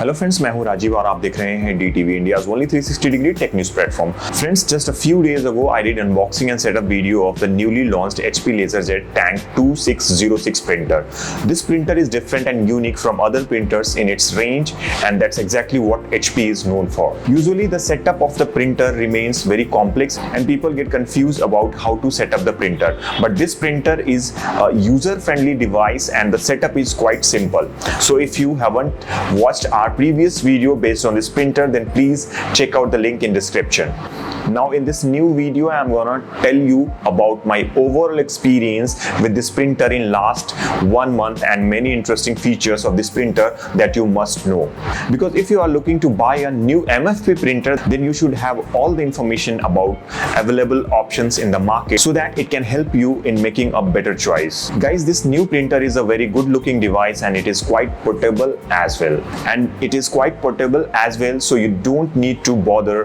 Hello friends, मैं हूं राजीव और आप देख रहे हैं DTV India's only 360 degree tech news platform. Friends, just a few days ago I did unboxing and setup video of the newly launched HP LaserJet Tank 2606 printer. This printer is different and unique from other printers in its range, and that's exactly what HP is known for. Usually the setup of the printer remains very complex and people get confused about how to set up the printer, but this printer is a user-friendly device and the setup is quite simple. So if you haven't watched our previous video based on this printer, then please check out the link in description. Now in this new video I am gonna tell you about my overall experience with this printer in last 1 month and many interesting features of this printer that you must know. Because if you are looking to buy a new MFP printer, then you should have all the information about available options in the market so that it can help you in making a better choice. Guys, this new printer is a very good looking device and it is quite portable as well. And it is quite portable as well, so you don't need to bother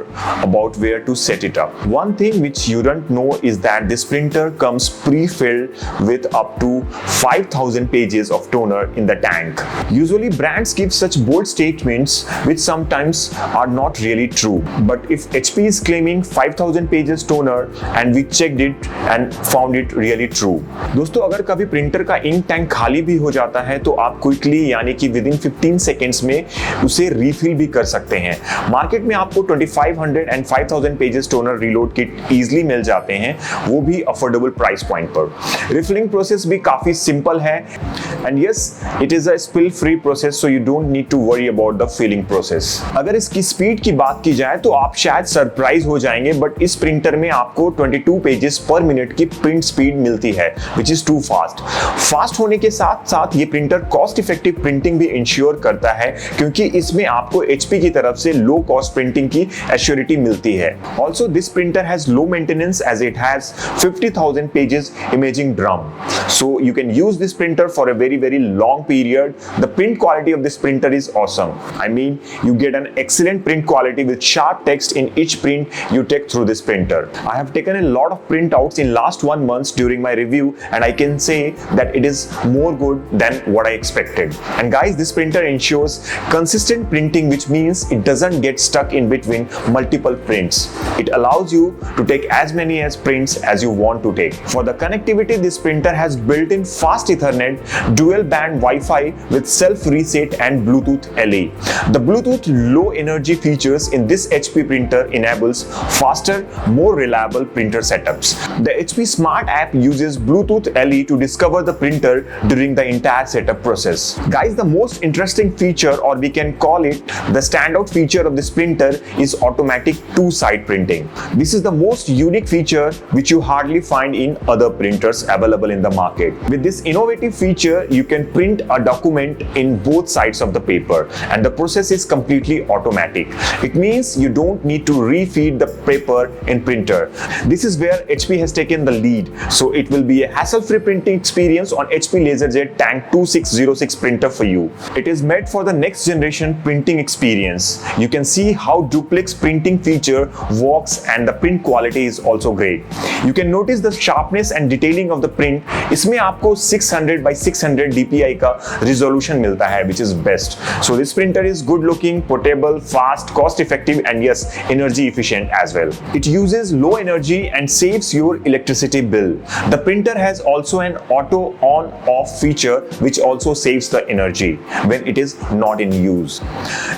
about where to set it up. One thing which you don't know is that this printer comes pre-filled with up to 5000 pages of toner in the tank. Usually brands give such bold statements which sometimes are not really true, but if HP is claiming 5000 pages toner and we checked it and found it really true. दोस्तों, अगर कभी printer का ink tank खाली भी हो जाता है तो आप क्विकली यानी कि विद इन 15 सेकेंड्स में उसे रिफिल भी कर सकते हैं। मार्केट में आपको 2500 and 5000 pages toner reload kit easily मिल जाते हैं, वो भी अफोर्डेबल प्राइस पॉइंट पर। रिफिलिंग प्रोसेस भी काफी सिंपल है and yes, it is a spill free process, so you don't need to worry about the filling process. अगर इसकी स्पीड की बात की जाए तो आप शायद सरप्राइज हो जाएंगे, बट इस प्रिंटर में आपको 22 पेजेस पर मिनट की प्रिंट स्पीड मिलती है, विच इज टू फास्ट होने के साथ साथ ये प्रिंटर कॉस्ट इफेक्टिव प्रिंटिंग भी इंश्योर करता है, क्योंकि इसमें आपको HP की तरफ से लो कॉस्ट प्रिंटिंग की एश्योरिटी मिलती है। Also this printer has low maintenance as it has 50,000 pages imaging drum, so you can use this printer for a very long period. The print quality of this printer is awesome. I mean, you get an excellent print quality with sharp text in each print you take through this printer. I have taken a lot of printouts in last 1 month during my review and I can say that it is more good than what I expected. And guys, this printer ensures consistent printing, which means it doesn't get stuck in between multiple prints. It allows you to take as many as prints as you want to take. For the connectivity, this printer has built-in fast Ethernet, dual band Wi-Fi with self reset and Bluetooth LE. The Bluetooth low energy features in this HP printer enables faster, more reliable printer setups. The HP Smart app uses Bluetooth LE to discover the printer during the entire setup process. Guys, the most interesting feature, or we can call it the standout feature of this printer, is automatic two-side printing. This is the most unique feature which you hardly find in other printers available in the market. With this innovative feature, you can print a document in both sides of the paper, and the process is completely automatic. It means you don't need to refeed the paper in printer. This is where HP has taken the lead, so it will be a hassle-free printing experience on HP LaserJet Tank 2606 printer for you. It is made for the next generation printing experience. You can see how duplex printing feature works and the print quality is also great. You can notice the sharpness and detailing of the print. इसमें आपको 600 by 600 DPI का resolution मिलता है, which is best. So this printer is good looking, portable, fast, cost effective and yes, energy efficient as well. It uses low energy and saves your electricity bill. The printer has also an auto on off feature which also saves the energy when it is not in use.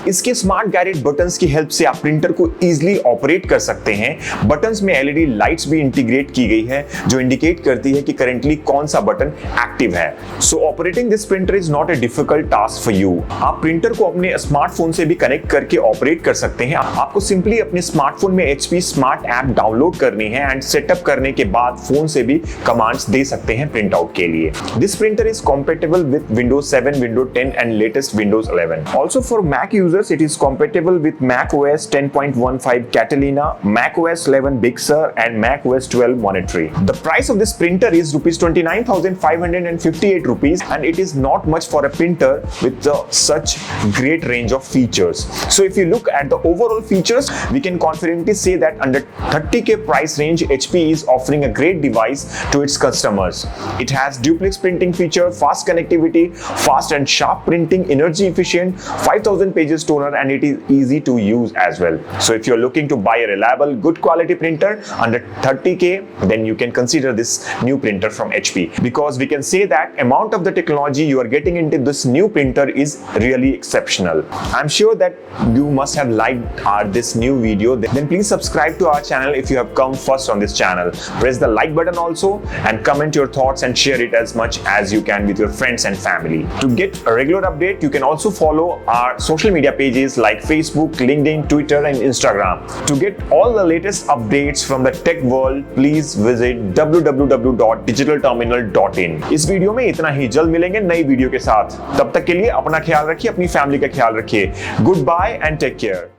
इसके smart gadget buttons की help से आप printer को easily operate कर सकते हैं। Buttons में LED lights भी इंटीग्रेट की गई है जो इंडिकेट करती है कि करंटली कौन सा बटन एक्टिव है। सो operating this printer is not a difficult task for you. आप प्रिंटर को अपने स्मार्टफोन से भी कनेक्ट करके ऑपरेट कर सकते हैं। आपको सिंपली अपने स्मार्टफोन में HP स्मार्ट ऐप डाउनलोड करनी है एंड सेटअप करने के बाद फोन से भी कमांड्स दे सकते हैं प्रिंट आउट के लिए। This printer is compatible with Windows 7, Windows 10 and latest Windows 11. Also for Mac users, it is compatible with Mac OS 10.15, Catalina Retina, macOS 11 Big Sur and macOS 12 Monterey. The price of this printer is rupees 29,558 rupees, and it is not much for a printer with such great range of features. So if you look at the overall features, we can confidently say that under 30k price range, HP is offering a great device to its customers. It has duplex printing feature, fast connectivity, fast and sharp printing, energy efficient, 5000 pages toner, and it is easy to use as well. So if you're looking to buy a reliable, good quality printer under 30k, then you can consider this new printer from HP, because we can say that amount of the technology you are getting into this new printer is really exceptional. I'm sure that you must have liked this new video. Then please subscribe to our channel if you have come first on this channel. Press the like button also and comment your thoughts and share it as much as you can with your friends and family. To get a regular update, you can also follow our social media pages like Facebook, LinkedIn, Twitter and Instagram. To get all the latest updates from the tech world, please visit www.digitalterminal.in. इस video में इतना ही, जल्द मिलेंगे नई video के साथ। तब तक के लिए अपना ख्याल रखिए, अपनी फैमिली का ख्याल रखिए। Goodbye and take care.